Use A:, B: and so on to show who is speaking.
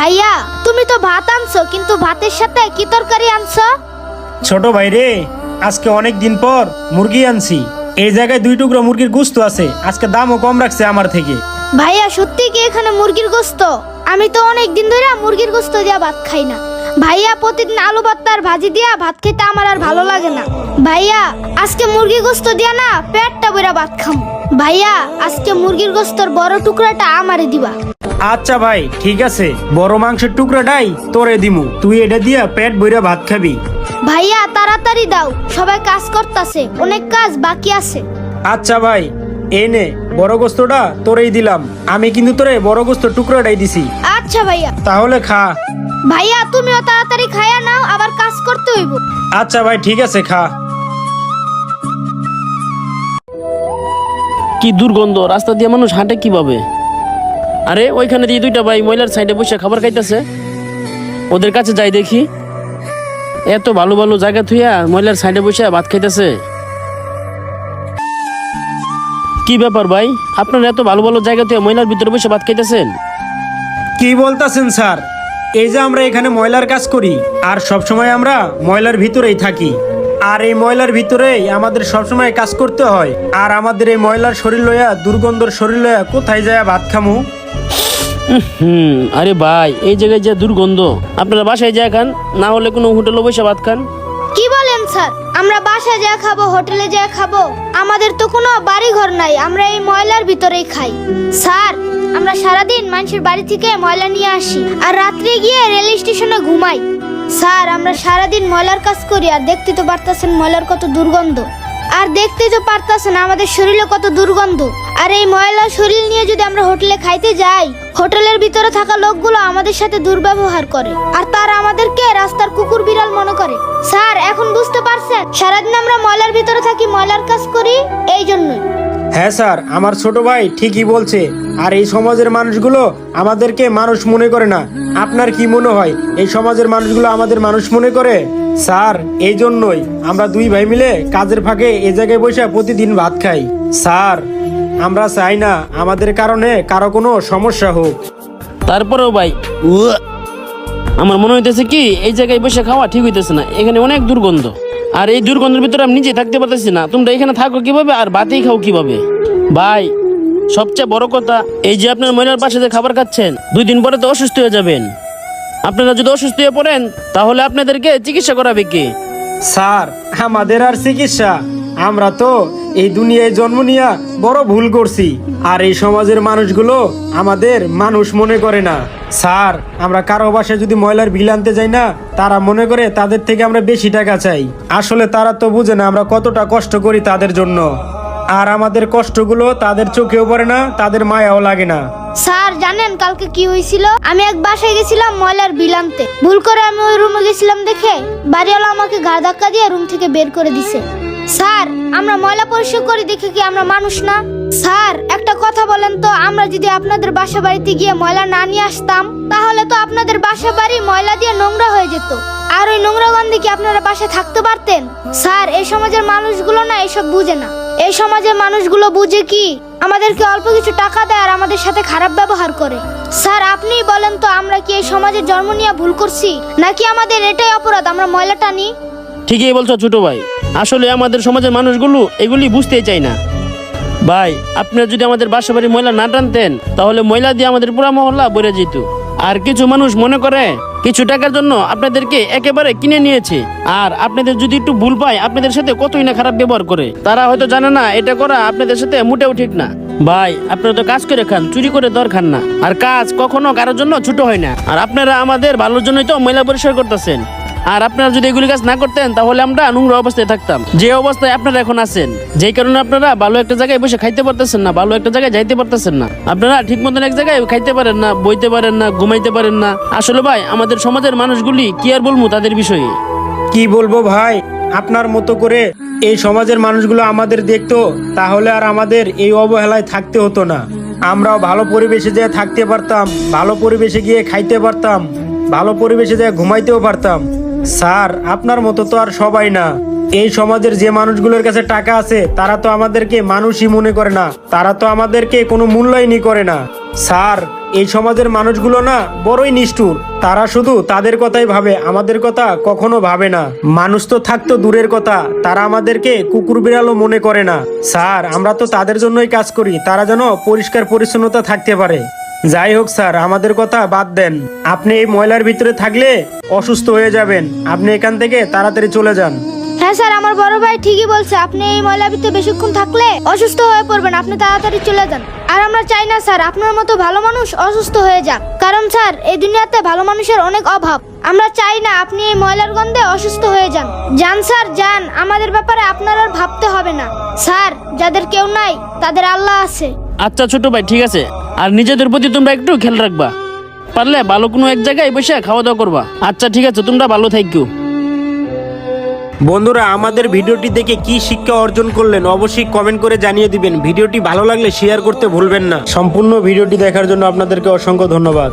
A: ভাইয়া তুমি তো ভাত আনছো, কিন্তু ভাতের সাথে কি তরকারি আনছো?
B: ছোট ভাই রে, আজকে অনেক দিন পর মুরগি আনছি। এই জায়গায় 2 টুকরো মুরগির গোস্ত আছে, আজকে দামও কম রাখছে আমার থেকে।
A: ভাইয়া সত্যি কি এখানে মুরগির গোস্ত? আমি তো অনেক দিন ধরে মুরগির গোস্ত দিয়া ভাত খাই না। ভাইয়া প্রতিদিন আলু ভর্তা আর ভাজি দিয়া ভাত খেতে আমার আর ভালো লাগে না। ভাইয়া আজকে মুরগির গোস্ত দিয়া না পেটটা ভরে ভাত খাম। ভাইয়া আজকে মুরগির গোস্তর বড় টুকরাটা আমারে দিবা।
B: আচ্ছা ভাই ঠিক আছে, বড় মাংসের টুকরাটাই তোরে দিমু, তুই এটা দিয়া পেট ভরে ভাত খাবি।
A: ভাইয়া তাড়াতাড়ি দাও, সবাই কাজ করতেছে, অনেক কাজ বাকি আছে।
B: আচ্ছা ভাই, এই নে বড় গোস্তটা তোরেই দিলাম, আমি কিন্তু তোরে বড় গোস্তর টুকরাটাই দিছি।
A: আচ্ছা ভাইয়া।
B: তাহলে খা।
A: ভাইয়া তুমিও তাড়াতাড়ি খাইয়া নাও, আবার কাজ করতে হইব।
B: আচ্ছা ভাই ঠিক আছে, খা।
C: কি দুর্গন্ধ, রাস্তা দিয়ে মানুষ হাঁটে কিভাবে? আরে ওইখানে দিয়ে 2টা ভাই ময়লার সাইডে বসে খাবার খাইতেছে, ওদের কাছে যাই দেখি। এত ভালো ভালো জায়গা থুইয়া ময়লার সাইডে বসে ভাত খাইতেছে। কি ব্যাপার ভাই, আপনারা এত ভালো ভালো জায়গা থুইয়া ময়লার ভিতরে বসে ভাত খাইতেছেন?
B: কি বলতাছেন স্যার? এই যে আমরা এখানে ময়লার কাজ করি, আর সব সময় আমরা ময়লার ভিতরেই থাকি, আর এই ময়লার ভিতরেই আমাদের সব সময় কাজ করতে হয়। আর আমাদের এই ময়লার শরীর লইয়া, দুর্গন্ধর শরীর লইয়া কোথায় যায় ভাত খামু?
C: আরে ভাই, এই জায়গায় যে দুর্গন্ধ, আপনারা বাসায় যায় খান, না হলে কোনো হোটেলে বসে ভাত খান।
A: কি বলেন স্যার? আমরা বাসায় যা খাবো, হোটেলে যা খাবো? আমাদের তো কোনো বাড়ি ঘর নাই, আমরা এই ময়লার ভিতরেই খাই। স্যার আমরা সারাদিন মানুষের বাড়ি থেকে ময়লা নিয়ে আসি, আর রাত্রে গিয়ে রেল স্টেশনে ঘুমাই। স্যার আমরা সারাদিন ময়লার কাজ করি, আর দেখতে তো পারতাছেন ময়লার কত দুর্গন্ধ, আর দেখতে তো পারতাছেন আমাদের শরীরে কত দুর্গন্ধ। আর এই ময়লা শরীর নিয়ে যদি আমরা হোটেলে খাইতে যাই, হোটেলের ভিতরে থাকা লোকগুলো আমাদের সাথে দুর্ব্যবহার করে, আর তারা আমাদেরকে রাস্তার কুকুর বিড়াল মনে করে। স্যার এখন বুঝতে পারছেন সারাদিন আমরা ময়লার ভিতরে থাকি, ময়লার কাজ করি, এই জন্যই।
B: হ্যাঁ স্যার, আমার ছোট ভাই ঠিকই বলছে। আর এই সমাজের মানুষগুলো আমাদেরকে মানুষ মনে করে না। আপনার কি মনে হয় এই সমাজের মানুষগুলো আমাদের মানুষ মনে করে? স্যার এই জন্যই আমরা 2 ভাই মিলে কাজের ফাঁকে এই জায়গায় বসে প্রতিদিন ভাত খাই। স্যার আমরা চাই না আমাদের কারণে কারো কোনো সমস্যা হোক।
C: তারপরেও ভাই আমার মনে হইতেছে কি এই জায়গায় বসে খাওয়া ঠিক হইতেছে না, এখানে অনেক দুর্গন্ধ, আর এই দুর্গন্ধের ভিতরে আমি নিজে থাকতে পারতেছি না। তোমরা এখানে থাকো কিভাবে আর ভাতেই খাও কিভাবে? ভাই সবচেয়ে বড় কথা, এই যে আপনার ময়লার পাশে যে খাবার খাচ্ছেন, 2 দিন পরে তো অসুস্থ হয়ে যাবেন। আপনারা যদি অসুস্থ হয়ে পড়েন তাহলে আপনাদেরকে চিকিৎসা করাবে কে?
B: স্যার আমাদের আর চিকিৎসা? আমরা তো এই দুনিয়ায় জন্ম নিয়ে বড় ভুল করছি, আর এই সমাজের মানুষগুলো আমাদের মানুষ মনে করে না। স্যার আমরা কারো বাসায় যদি ময়লার বিল আনতে যাই না, তারা মনে করে তাদের থেকে আমরা বেশি টাকা চাই। আসলে তারা তো বুঝে না আমরা কতটা কষ্ট করি তাদের জন্য, আর আমাদের কষ্টগুলো তাদের চোখেও পড়ে না, তাদের মায়াও লাগে না।
A: স্যার জানেন কালকে কি হয়েছিল? আমি এক বাসায় গেছিলাম ময়লার বিল আনতে, ভুল করে আমি ওই রুমে গেছিলাম, দেখে বাড়িওয়ালা আমাকে ঘাড় ধাক্কা দিয়ে রুম থেকে বের করে দিছে। স্যার আমরা ময়লা পরিষ্কার করি দেখে কি আমরা মানুষ না? স্যার একটা কথা বলেন তো, আমরা যদি আপনাদের বাসা বাড়িতে গিয়ে ময়লা না নিয়ে আসতাম, তাহলে তো আপনাদের বাসা বাড়ি ময়লা দিয়ে নোংরা হয়ে যেত, আর ওই নোংরা গন্ধে কি আপনারা বাসায় থাকতে পারতেন? স্যার এই সমাজের মানুষগুলো না এসব বুঝে না। এই সমাজের মানুষগুলো বুঝে কি আমাদেরকে অল্প কিছু টাকা দেয় আর আমাদের সাথে খারাপ ব্যবহার করে। স্যার আপনিই বলেন তো, আমরা কি এই সমাজে জন্ম নিয়ে ভুল করছি, নাকি আমাদের এটাই অপরাধ আমরা ময়লা টানি?
C: ঠিকই বলছো ছোট ভাই, আসলে আমাদের সমাজের মানুষগুলো এগুলি বুঝতেই চায় না। ভাই আপনারা যদি আমাদের বাসা বাড়ি ময়লা না টানতেন, তাহলে ময়লা দিয়ে আমাদের পুরা মহল্লা ভরে যেত। আর কিছু মানুষ মনে করে কিছু টাকার জন্য আপনাদেরকে একেবারে কিনে নিয়েছে, আর আপনাদের যদি একটু ভুল পায় আপনাদের সাথে কতই না খারাপ ব্যবহার করে। তারা হয়তো জানে না এটা করা আপনাদের সাথে মোটেও ঠিক না। ভাই আপনারা তো কাজ করে খান, চুরি করে দর খান না, আর কাজ কখনো কারোর জন্য ছোট হয় না। আর আপনারা আমাদের ভালোর জন্যই তো ময়লা পরিষ্কার করতেছেন, আর আপনারা যদি এগুলি কাজ না করতেন তাহলে আমরা নোংরা অবস্থায় থাকতাম, যে অবস্থায় আপনারা এখন আছেন। যেই কারণে আপনারা ভালো একটা জায়গায় বসে খাইতে পারতেছেন না, ভালো একটা জায়গায় যাইতে পারতেছেন না, আপনারা ঠিক মতন এক জায়গায় খাইতে পারেন না, বইতে পারেন না, ঘুমাইতে পারেন না। আসলে ভাই আমাদের সমাজের মানুষগুলি কি আর বলবো তাদের বিষয়ে?
B: কি বলবো ভাই, আপনার মতো করে এই সমাজের মানুষগুলো আমাদের দেখতো, তাহলে আর আমাদের এই অবহেলায় থাকতে হতো না। আমরাও ভালো পরিবেশে যেয়ে থাকতে পারতাম, ভালো পরিবেশে গিয়ে খাইতে পারতাম, ভালো পরিবেশে যেয়ে ঘুমাইতেও পারতাম। স্যার আপনার মতো তো আর সবাই না। এই সমাজের যে মানুষগুলোর কাছে টাকা আছে তারা তো আমাদেরকে মানুষই মনে করে না, তারা তো আমাদেরকে কোনো মূল্যায়নই করে না। স্যার এই সমাজের মানুষগুলো না বড়ই নিষ্ঠুর। তারা শুধু তাদের কথাই ভাবে, আমাদের কথা কখনো ভাবে না। মানুষ তো থাকতো দূরের কথা, তারা আমাদেরকে কুকুর বিড়ালও মনে করে না। স্যার, আমরা তো তাদের জন্যই কাজ করি, তারা যেন পরিষ্কার পরিচ্ছন্নতা থাকতে পারে। যাই হোক স্যার, আমাদের কথা বাদ দেন। আপনি এই ময়লার ভিতরে থাকলে অসুস্থ হয়ে যাবেন। আপনি এখান থেকে তাড়াতাড়ি চলে যান।
A: হ্যাঁ স্যার, আমার বড় ভাই ঠিকই বলছে, আপনি এই ময়লার ভিতরে বেশিক্ষণ থাকলে অসুস্থ হয়ে পড়বেন, আপনি তাড়াতাড়ি চলে যান। আর আমরা চাই না স্যার আপনার মতো ভালো মানুষ অসুস্থ হয়ে যাক, কারণ স্যার এই দুনিয়াতে ভালো মানুষের অনেক অভাব। আমরা চাই না আপনি এই ময়লার গন্ধে অসুস্থ হয়ে যান। যান স্যার যান, আমাদের ব্যাপারে আপনার আর ভাবতে হবে না। স্যার, যাদের কেউ নাই তাদের আল্লাহ আছে।
C: আচ্ছা ছোট ভাই, ঠিক আছে। আর নিজেদের প্রতি তোমরা একটু খেয়াল রাখবা, পারলে ভালো কোনো এক জায়গায় বসে খাওয়া দাওয়া করবা। আচ্ছা ঠিক আছে, তোমরা ভালো থাকো।
B: বন্ধুরা, আমাদের ভিডিওটি দেখে কি শিক্ষা অর্জন করলেন অবশ্যই কমেন্ট করে জানিয়ে দিবেন। ভিডিওটি ভালো লাগলে শেয়ার করতে ভুলবেন না। সম্পূর্ণ ভিডিওটি দেখার জন্য আপনাদেরকে অসংখ্য ধন্যবাদ।